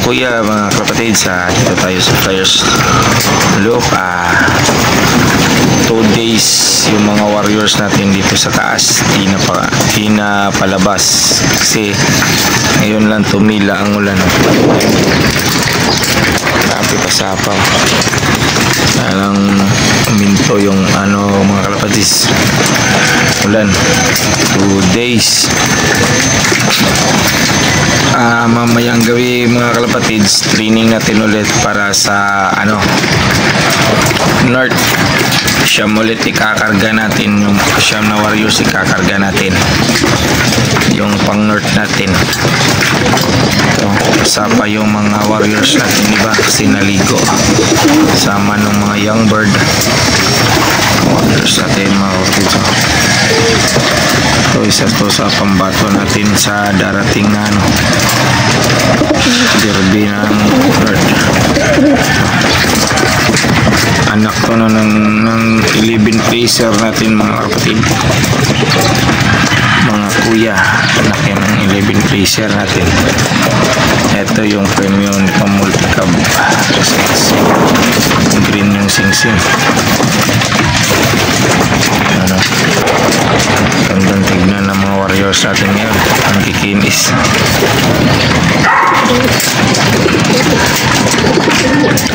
kuya, mga kapatid, dito tayo sa Flyers Loop. 2 days yung mga warriors natin dito sa taas, di na palabas kasi ngayon lang tumila ang ulan. Grabe pasapaw, parang uminto yung mga kalapatis, ulan. 2 days. Mamayang gawi mga kalapatids, training natin ulit para sa north. Siyam ulit ikakarga natin, yung siyam na warriors ikakarga natin yung pang north natin. Kasapa yung mga warriors natin, diba, kasi naligo sama ng mga young bird warriors natin mga warriors. So isa to sa pambato natin sa darating na derby ng north. Anak to ng 11 pacer natin mga kapatid, mga kuya, anak yan ng 11 pacer natin. Ito yung premium pang multicab, green yung sing-sing. Gandang tignan ng mga warriors natin ngayon, ang kikinis.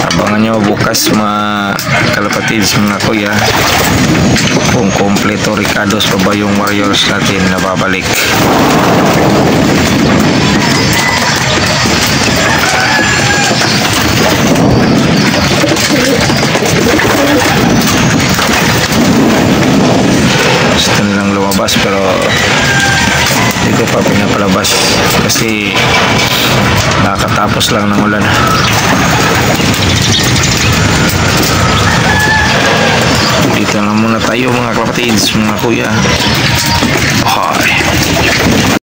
Abangan nyo bukas mga kalapatids, mga kuya, kung kompleto Ricardos pa ba yung warriors natin na babalik. Gusto nilang lumabas pero dito pa pinapalabas kasi nakatapos lang ng ulan. Dito na muna tayo mga kapatids, mga kuya. Hi.